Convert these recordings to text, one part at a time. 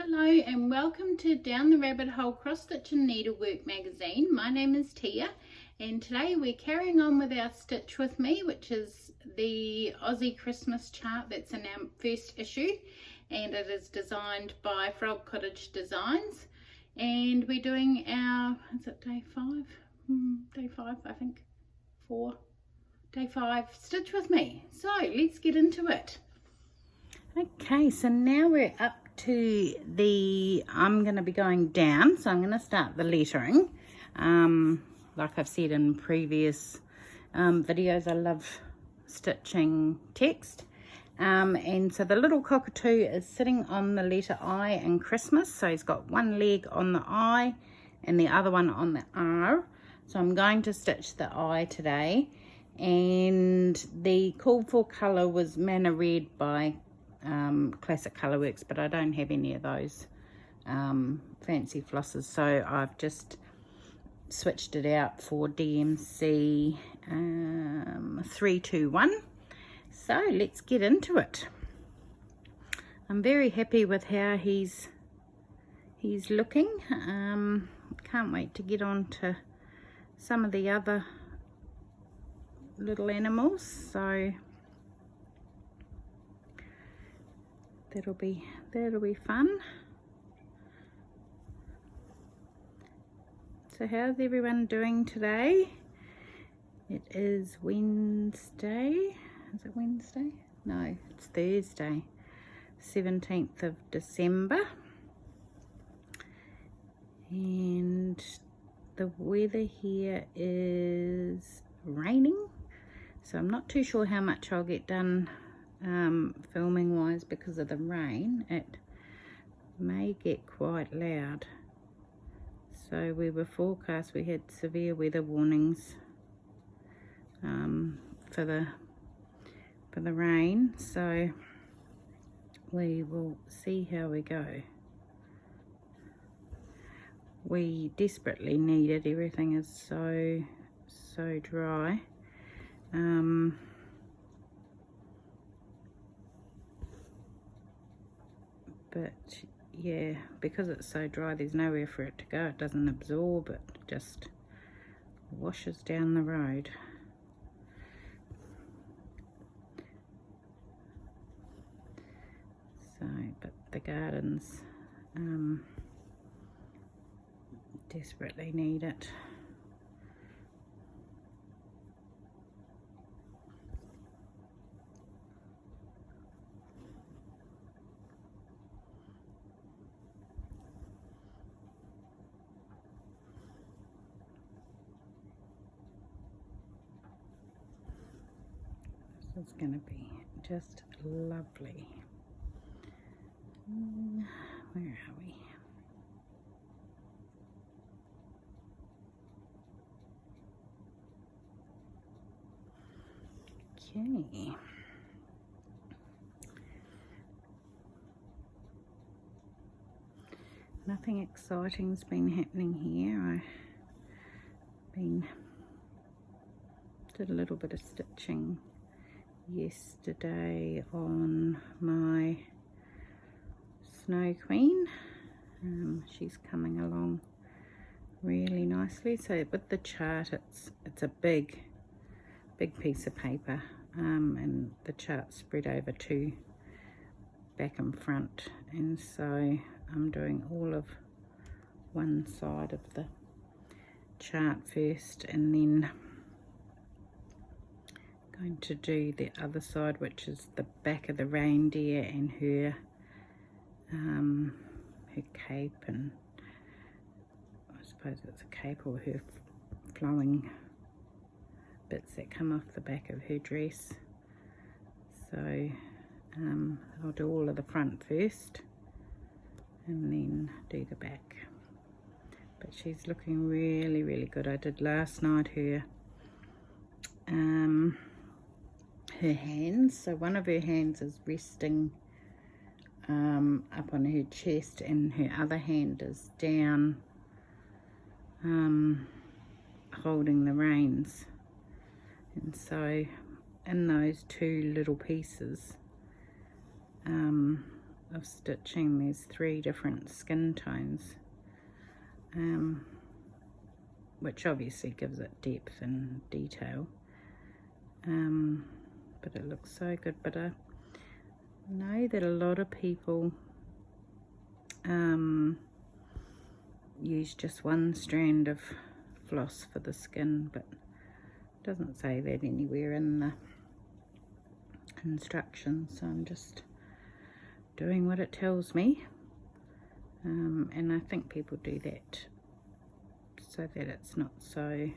Hello and welcome to Down the Rabbit Hole Cross Stitch and Needlework magazine. My name is Tia and today we're carrying on with our Stitch With Me, which is the Aussie Christmas chart that's in our first issue, and it is designed by Cottage Designs, and we're doing our, is it day 5? Day 5 I think, 4, day 5 Stitch With Me. So let's get into it. Okay, so now we're up to I'm going to be going down, so I'm going to start the lettering. Like I've said in previous videos, I love stitching text. And so the little cockatoo is sitting on the letter I in Christmas, so he's got one leg on the I and the other one on the R. So I'm going to stitch the I today, and the called for colour was Manna Red by Classic Colourworks, but I don't have any of those fancy flosses, so I've just switched it out for DMC 321. So let's get into it. I'm very happy with how he's looking. Can't wait to get on to some of the other little animals, so that'll be fun. So how's everyone doing today? It is Wednesday. Is it Wednesday? No, it's Thursday, 17th of December. And the weather here is raining, so I'm not too sure how much I'll get done filming wise because of the rain. It may get quite loud, so we were forecast, we had severe weather warnings for the rain, so we will see how we go. We desperately need it. Everything is so dry. But yeah, because it's so dry, there's nowhere for it to go. It doesn't absorb, it just washes down the road. So, but the gardens desperately need it. It's going to be just lovely. Where are we? Okay. Nothing exciting's been happening here. Did a little bit of stitching yesterday on my Snow Queen. She's coming along really nicely. So with the chart, it's a big piece of paper, and the chart spread over two, back and front, and so I'm doing all of one side of the chart first, and then going to do the other side, which is the back of the reindeer and her cape, and I suppose it's a cape, or her flowing bits that come off the back of her dress. So I'll do all of the front first and then do the back. But she's looking really good. I did last night her hands, so one of her hands is resting up on her chest, and her other hand is down holding the reins. And so in those two little pieces of stitching. There's 3 different skin tones, which obviously gives it depth and detail, but it looks so good. But I know that a lot of people use just 1 strand of floss for the skin, but it doesn't say that anywhere in the instructions, so I'm just doing what it tells me, and I think people do that so that it's not so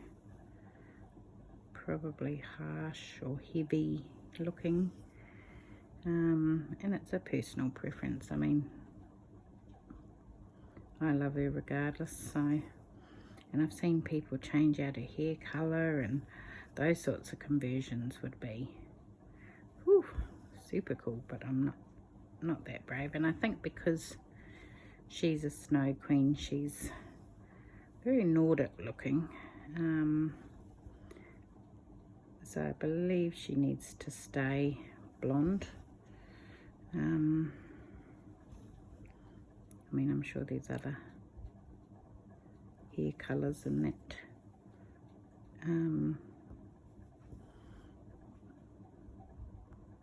probably harsh or heavy looking, and it's a personal preference. I mean, I love her regardless, so, and I've seen people change out her hair colour, and those sorts of conversions would be super cool, but I'm not that brave. And I think because she's a snow queen, she's very Nordic looking, so I believe she needs to stay blonde. I mean, I'm sure there's other hair colours in that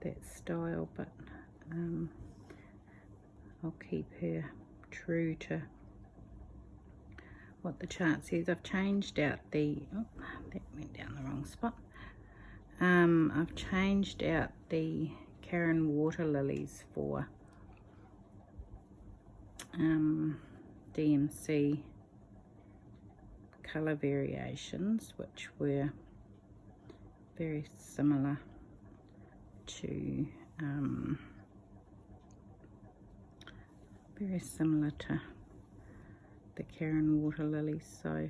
that style, but I'll keep her true to what the chart says. I've changed out the, oh, that went down the wrong spot. I've changed out the Karen water lilies for DMC colour variations, which were very similar to the Karen water lilies, so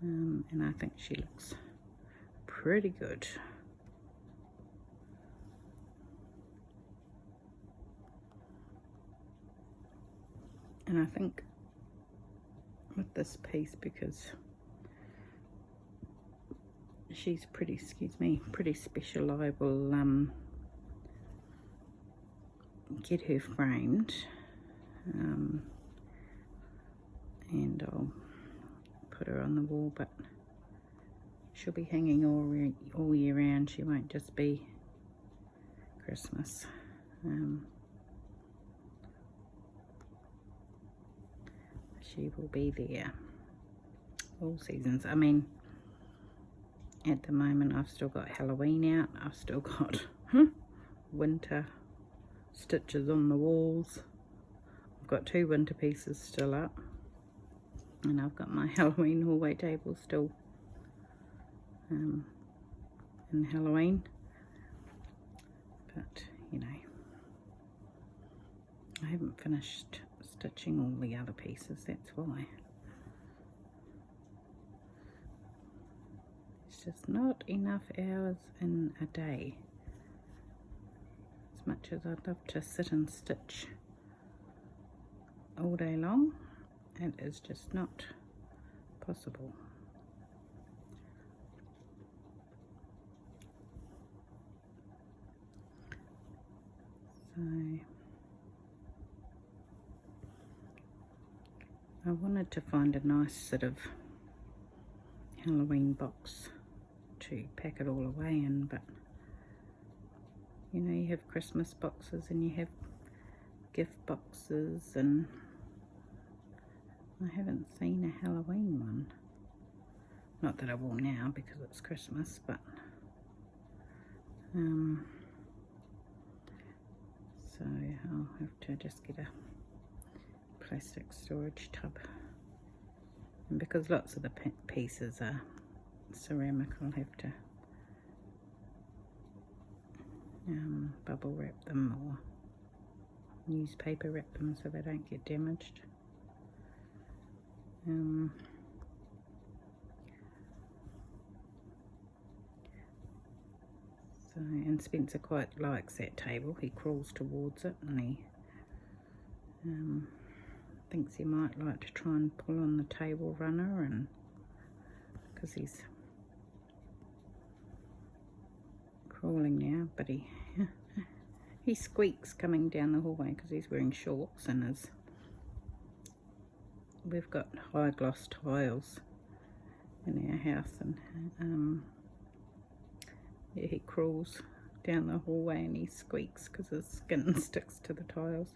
and I think she looks pretty good. And I think with this piece, because she's pretty, pretty special, I will get her framed, and I'll put her on the wall, but she'll be hanging all year round. She won't just be Christmas. She will be there all seasons. I mean, at the moment I've still got Halloween out, I've still got winter stitches on the walls, I've got 2 winter pieces still up, and I've got my Halloween hallway table still in Halloween. But you know, I haven't finished stitching all the other pieces, that's why. It's just not enough hours in a day. As much as I'd love to sit and stitch all day long, it is just not possible. So I wanted to find a nice sort of Halloween box to pack it all away in, but you know, you have Christmas boxes and you have gift boxes, and I haven't seen a Halloween one. Not that I will now because it's Christmas, but so I'll have to just get a plastic storage tub, and because lots of the pieces are ceramic, I'll have to bubble wrap them or newspaper wrap them so they don't get damaged. So, and Spencer quite likes that table. He crawls towards it, and he thinks he might like to try and pull on the table runner, and because he's crawling now, but he He squeaks coming down the hallway because he's wearing shorts and we've got high gloss tiles in our house, and yeah, he crawls down the hallway and he squeaks because his skin sticks to the tiles.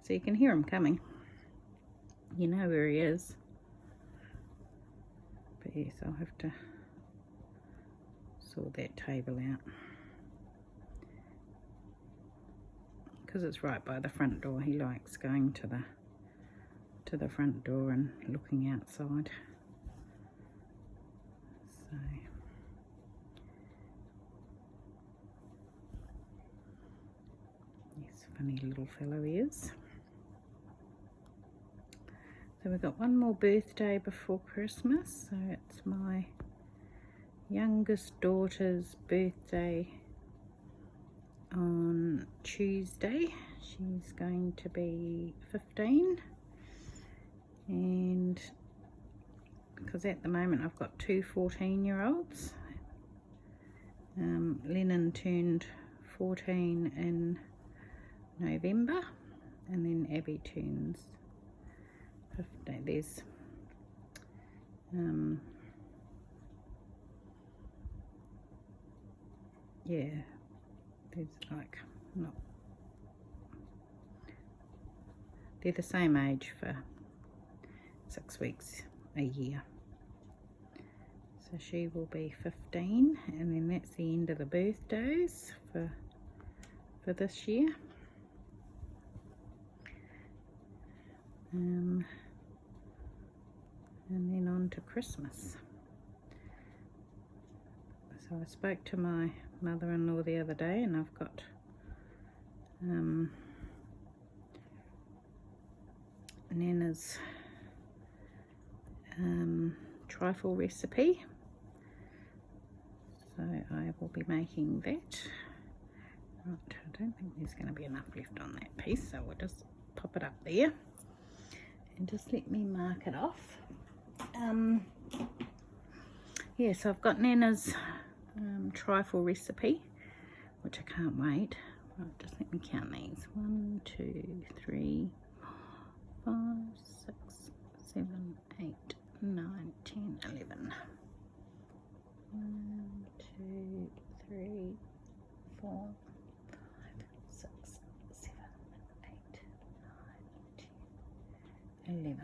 So you can hear him coming. You know where he is. But yes, I'll have to sort that table out. Because it's right by the front door. He likes going to the front door and looking outside. So yes, funny little fellow he is. So we've got one more birthday before Christmas. So it's my youngest daughter's birthday on Tuesday. She's going to be 15, and because at the moment I've got two 14-year-olds. Lennon turned 14 in November, and then Abby turns 15. There's yeah, there's like not, they're the same age for 6 weeks a year. So she will be 15, and then that's the end of the birthdays for this year. And then on to Christmas. So I spoke to my mother-in-law the other day, and I've got Nana's trifle recipe. So I will be making that. Right, I don't think there's going to be enough left on that piece, so we'll just pop it up there and just let me mark it off. Yeah, so I've got Nana's trifle recipe, which I can't wait. Right, just let me count these. 1, 2, 3, 4, 5, 6, 7, 8, 9, 10, 11. 1, 2, 3, 4, 5, 6, 7, 8, 9, 10,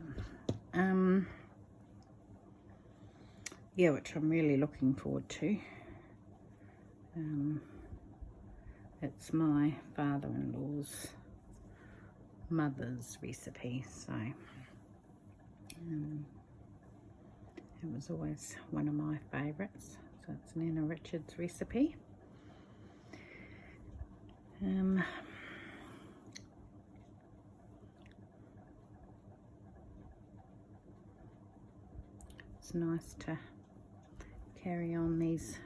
11. Yeah, which I'm really looking forward to. It's my father-in-law's mother's recipe, so it was always one of my favourites. So it's Nana Richards' recipe. It's nice to carry on these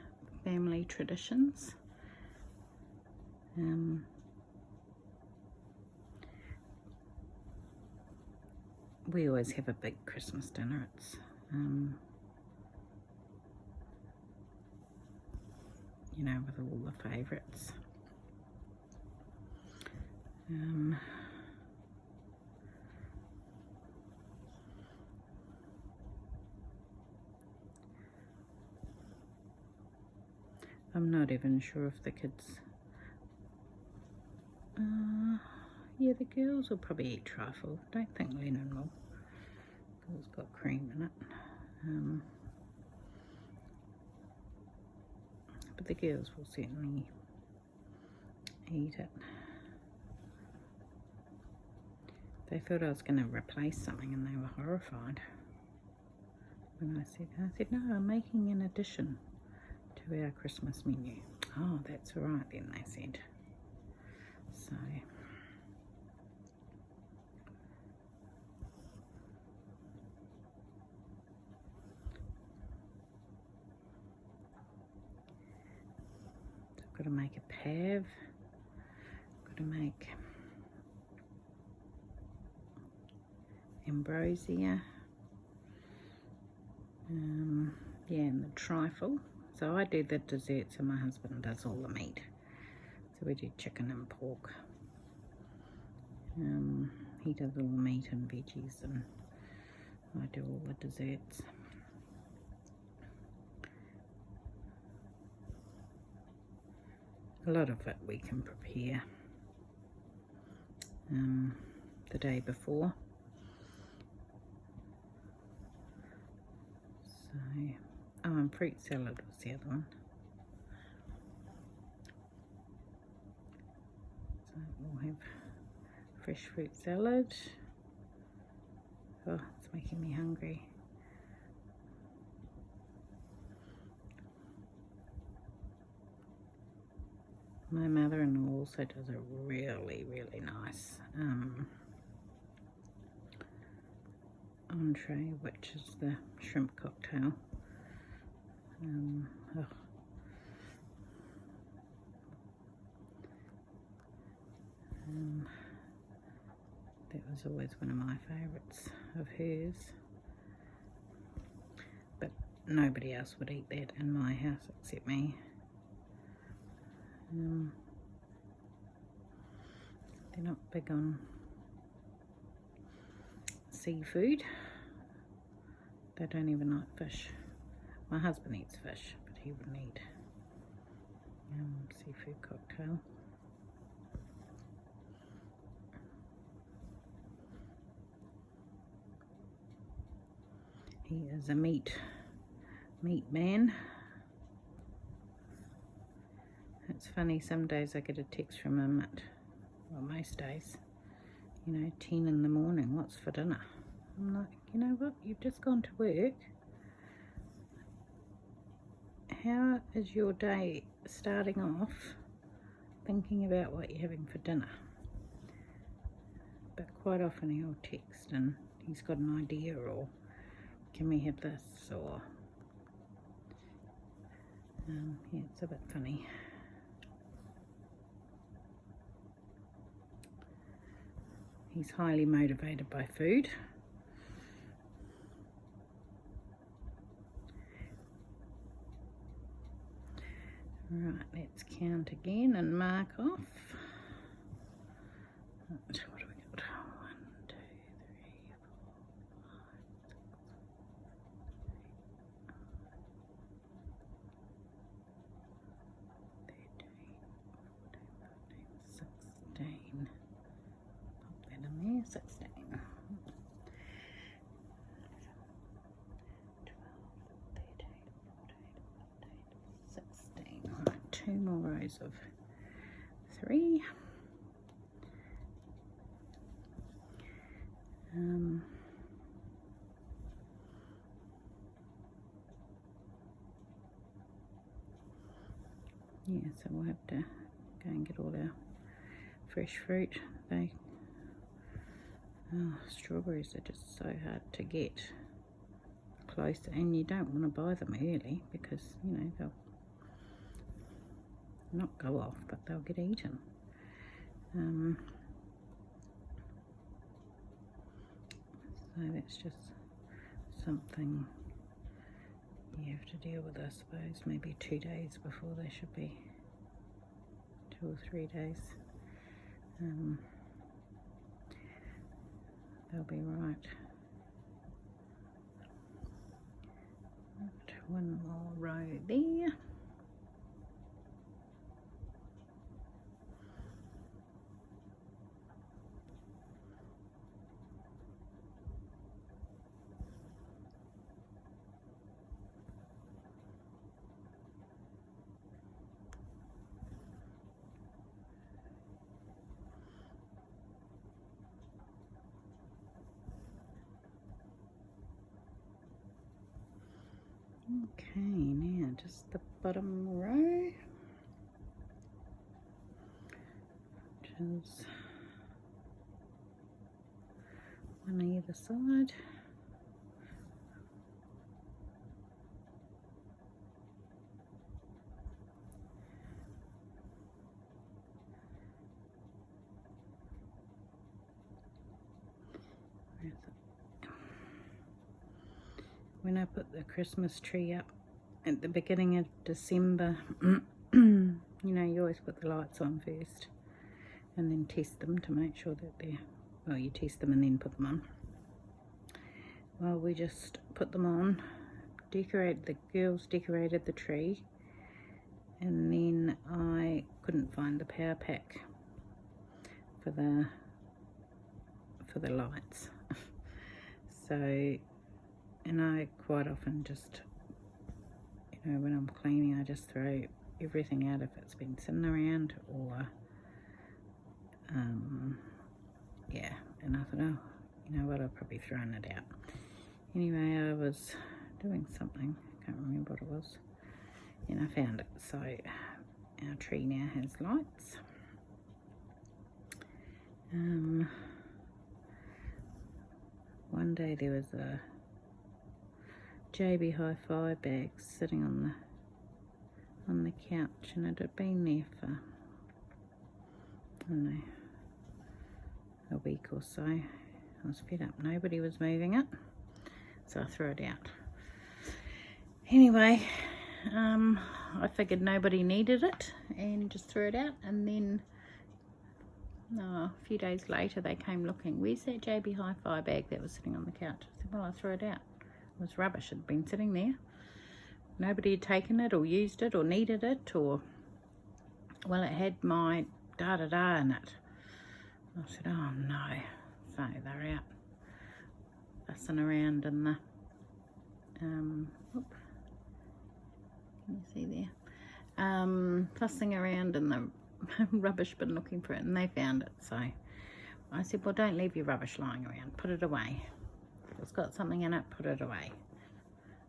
family traditions. We always have a big Christmas dinner. It's you know, with all the favourites. I'm not even sure if the kids, yeah, the girls will probably eat trifle. Don't think Lennon will, because it's got cream in it. But the girls will certainly eat it. They thought I was going to replace something, and they were horrified when I said, no, I'm making an addition to our Christmas menu. Oh, that's all right then, they said. So I've got to make a pav, got to make ambrosia, yeah, and the trifle. So I do the desserts and my husband does all the meat. So we do chicken and pork. He does all the meat and veggies, and I do all the desserts. A lot of it we can prepare the day before. So, oh, and fruit salad was the other one. So we'll have fresh fruit salad. Oh, it's making me hungry. My mother-in-law also does a really, really nice entree, which is the shrimp cocktail. Oh. That was always one of my favourites of hers, but nobody else would eat that in my house except me. They're not big on seafood. They don't even like fish. My husband eats fish, but he wouldn't eat seafood cocktail. He is a meat man. It's funny, some days I get a text from him at, well, most days, 10 in the morning, what's for dinner? I'm like, you know what, you've just gone to work. How is your day starting off thinking about what you're having for dinner? But quite often he'll text and he's got an idea, or can we have this, or yeah, it's a bit funny. He's highly motivated by food. Right, let's count again and mark off. What do we got? 1, 2, 3, 4, 5, 6, 7, 8, 9, 10, 11, 12, 13, 14, 15, 16. Pop that in there, 16. 16. Right, 2 more rows of 3. Yeah, so we'll have to go and get all our fresh fruit. Strawberries are just so hard to get close, and you don't want to buy them early because they'll not go off, but they'll get eaten. So that's just something you have to deal with, I suppose. Maybe 2 days before they should be, 2 or 3 days. They'll be right. One more row there. Okay, now just the bottom row, which is one on either side. When I put the Christmas tree up at the beginning of December, you always put the lights on first and then test them to make sure that they're, well, you test them and then put them on. Well, we just put them on, the girls decorated the tree, and then I couldn't find the power pack for the lights. So, and I quite often just, you know, when I'm cleaning, I just throw everything out if it's been sitting around, or yeah, and I thought, oh, you know what, I've probably thrown it out. Anyway, I was doing something, I can't remember what it was, and I found it. So our tree now has lights. One day there was a JB Hi-Fi bag sitting on the couch, and it had been there for, I don't know, a week or so. I was fed up, nobody was moving it, so I threw it out. Anyway, I figured nobody needed it and just threw it out, and then a few days later they came looking. Where's that JB Hi-Fi bag that was sitting on the couch? I said, well, I threw it out. It was rubbish, it had been sitting there. Nobody had taken it or used it or needed it, or, well, it had my da-da-da in it. I said, oh no. So they're out fussing around in the, whoop, can you see there? Fussing around in the rubbish bin looking for it, and they found it. So I said, well, don't leave your rubbish lying around, put it away. If it's got something in it, put it away.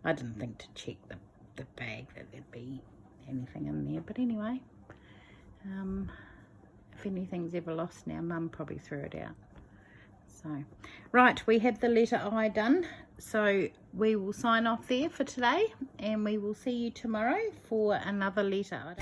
I didn't think to check the bag that there'd be anything in there, but anyway, if anything's ever lost now, Mum probably threw it out. So right, we have the letter I done, so we will sign off there for today, and we will see you tomorrow for another letter.